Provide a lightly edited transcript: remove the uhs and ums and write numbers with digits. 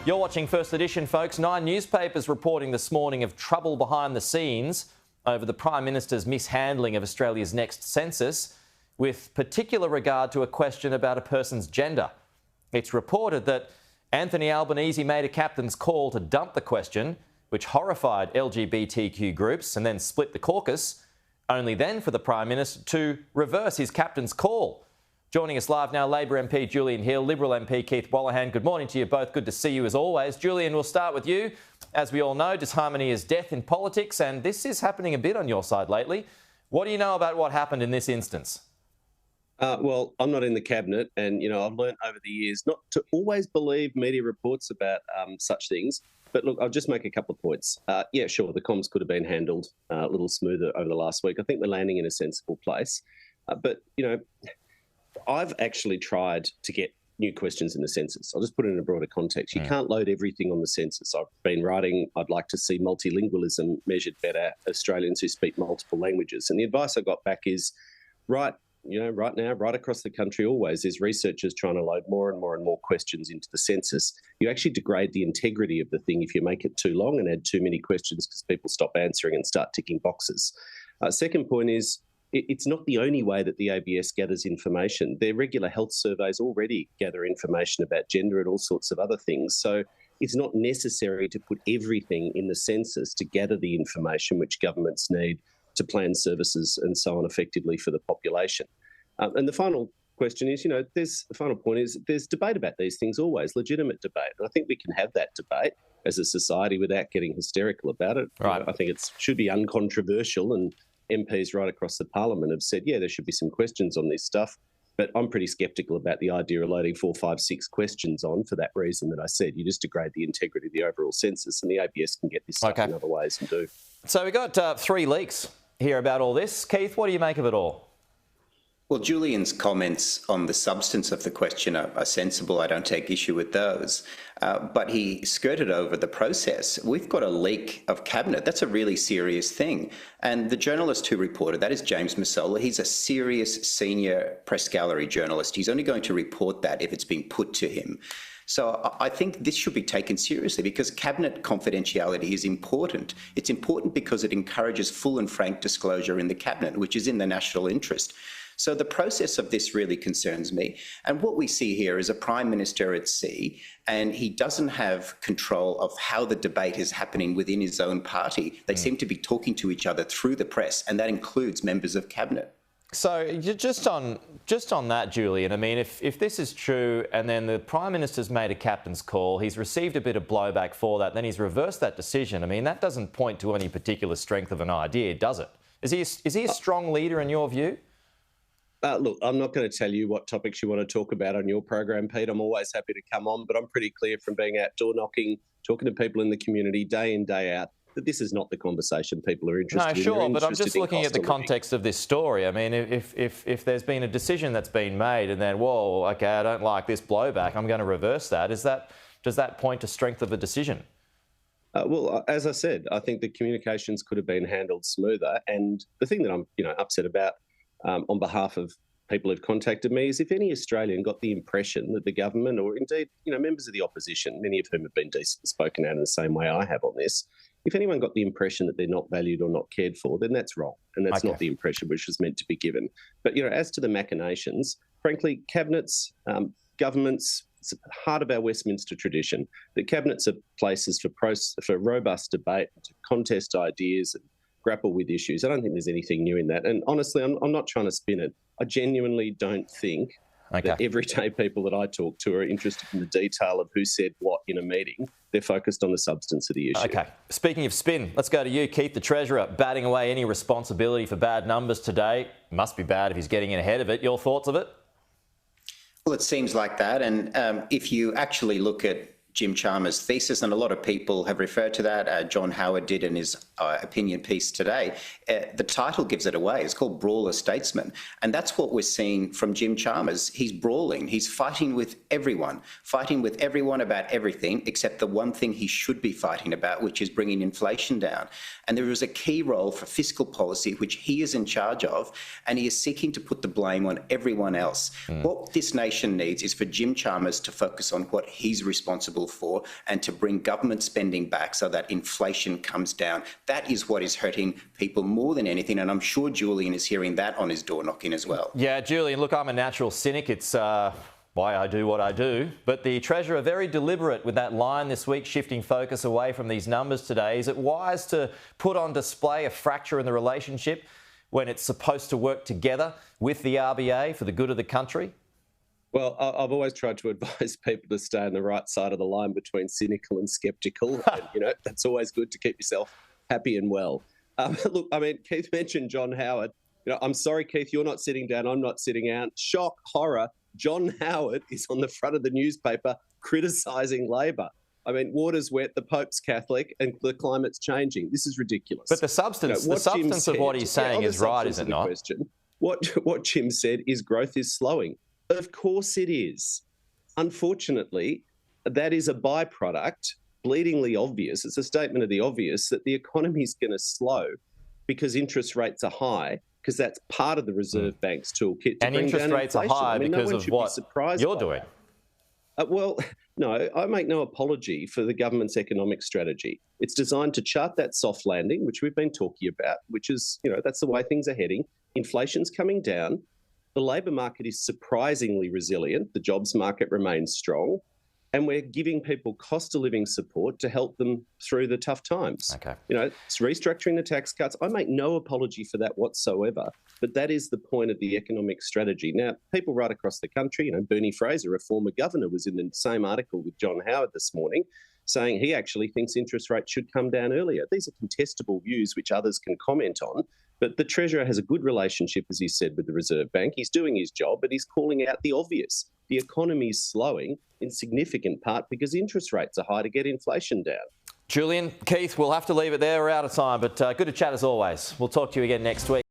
You're watching First Edition, folks. 9 newspapers reporting this morning of trouble behind the scenes over the Prime Minister's mishandling of Australia's next census, with particular regard to a question about a person's gender. It's reported that Anthony Albanese made a captain's call to dump the question, which horrified LGBTQ groups, and then split the caucus, only then for the Prime Minister to reverse his captain's call. Joining us live now, Labor MP Julian Hill, Liberal MP Keith Wolahan. Good morning to you both. Good to see you as always. Julian, we'll start with you. As we all know, disharmony is death in politics, and this is happening a bit on your side lately. What do you know about what happened in this instance? Well, I'm not in the cabinet, and I've learnt over the years not to always believe media reports about such things. But look, I'll just make a couple of points. Yeah, sure, the comms could have been handled a little smoother over the last week. I think we're landing in a sensible place. But I've actually tried to get new questions in the census. I'll just put it in a broader context. You can't load everything on the census. I've been writing, I'd like to see multilingualism measured better, Australians who speak multiple languages. And the advice I got back is, right now, right across the country always, there's researchers trying to load more and more and more questions into the census. You actually degrade the integrity of the thing if you make it too long and add too many questions because people stop answering and start ticking boxes. Second point is, it's not the only way that the ABS gathers information. Their regular health surveys already gather information about gender and all sorts of other things. So it's not necessary to put everything in the census to gather the information which governments need to plan services and so on effectively for the population. And the final question is, the final point is there's debate about these things always, legitimate debate. And I think we can have that debate as a society without getting hysterical about it. Right. I think it should be uncontroversial, and MPs right across the parliament have said, yeah, there should be some questions on this stuff. But I'm pretty sceptical about the idea of loading 4, 5, 6 questions on for that reason that I said. You just degrade the integrity of the overall census, and the ABS can get this stuff in other ways and do. So we got 3 leaks here about all this. Keith, what do you make of it all? Well, Julian's comments on the substance of the question are sensible. I don't take issue with those. But he skirted over the process. We've got a leak of cabinet. That's a really serious thing. And the journalist who reported that is James Massola. He's a serious senior press gallery journalist. He's only going to report that if it's being put to him. So I think this should be taken seriously because cabinet confidentiality is important. It's important because it encourages full and frank disclosure in the cabinet, which is in the national interest. So the process of this really concerns me. And what we see here is a Prime Minister at sea, and he doesn't have control of how the debate is happening within his own party. They seem to be talking to each other through the press, and that includes members of cabinet. So just on that, Julian, I mean, if this is true and then the Prime Minister's made a captain's call, he's received a bit of blowback for that, then he's reversed that decision. I mean, that doesn't point to any particular strength of an idea, does it? Is he a strong leader in your view? Look, I'm not going to tell you what topics you want to talk about on your program, Pete. I'm always happy to come on, but I'm pretty clear from being out door knocking, talking to people in the community day in, day out, that this is not the conversation people are interested in. No, sure, but I'm just looking at the context of this story. I mean, if there's been a decision that's been made and then, whoa, okay, I don't like this blowback, I'm going to reverse that. Does that point to strength of a decision? Well, as I said, I think the communications could have been handled smoother. And the thing that I'm, upset about on behalf of people who've contacted me is if any Australian got the impression that the government or indeed, members of the opposition, many of whom have been decent, spoken out in the same way I have on this, if anyone got the impression that they're not valued or not cared for, then that's wrong. And that's not the impression which was meant to be given. But, as to the machinations, frankly, cabinets, governments, it's at the heart of our Westminster tradition that cabinets are places for robust debate, to contest ideas and grapple with issues. I don't think there's anything new in that. And honestly, I'm not trying to spin it. I genuinely don't think that everyday people that I talk to are interested in the detail of who said what in a meeting. They're focused on the substance of the issue. Okay. Speaking of spin, let's go to you, Keith, the Treasurer, batting away any responsibility for bad numbers today. Must be bad if he's getting in ahead of it. Your thoughts of it? Well, it seems like that. And if you actually look at Jim Chalmers' thesis, and a lot of people have referred to that, John Howard did in his opinion piece today, the title gives it away. It's called Brawler Statesman. And that's what we're seeing from Jim Chalmers. He's brawling. He's fighting with everyone about everything except the one thing he should be fighting about, which is bringing inflation down. And there is a key role for fiscal policy, which he is in charge of, and he is seeking to put the blame on everyone else. What this nation needs is for Jim Chalmers to focus on what he's responsible for and to bring government spending back so that inflation comes down. That is what is hurting people more than anything, and I'm sure Julian is hearing that on his door knocking as well. Yeah, Julian, look, I'm a natural cynic. It's why I do what I do. But the Treasurer, very deliberate with that line this week, shifting focus away from these numbers today. Is it wise to put on display a fracture in the relationship when it's supposed to work together with the RBA for the good of the country? Well, I've always tried to advise people to stay on the right side of the line between cynical and sceptical. And, that's always good to keep yourself happy and well. Look, I mean, Keith mentioned John Howard. I'm sorry, Keith, you're not sitting down. I'm not sitting out. Shock, horror. John Howard is on the front of the newspaper criticising Labor. I mean, water's wet, the Pope's Catholic, and the climate's changing. This is ridiculous. But the substance, of what he's saying is right, is it not? What Jim said is growth is slowing. Of course it is. Unfortunately, that is a byproduct, bleedingly obvious. It's a statement of the obvious that the economy is going to slow because interest rates are high, because that's part of the Reserve Bank's toolkit. And interest rates are high because of what you're doing. Well, no, I make no apology for the government's economic strategy. It's designed to chart that soft landing, which we've been talking about, which is, that's the way things are heading. Inflation's coming down. The labour market is surprisingly resilient. The jobs market remains strong. And we're giving people cost of living support to help them through the tough times. Okay. It's restructuring the tax cuts. I make no apology for that whatsoever. But that is the point of the economic strategy. Now, people right across the country, Bernie Fraser, a former governor, was in the same article with John Howard this morning, saying he actually thinks interest rates should come down earlier. These are contestable views which others can comment on. But the Treasurer has a good relationship, as he said, with the Reserve Bank. He's doing his job, but he's calling out the obvious. The economy is slowing in significant part because interest rates are high to get inflation down. Julian, Keith, we'll have to leave it there. We're out of time, but good to chat as always. We'll talk to you again next week.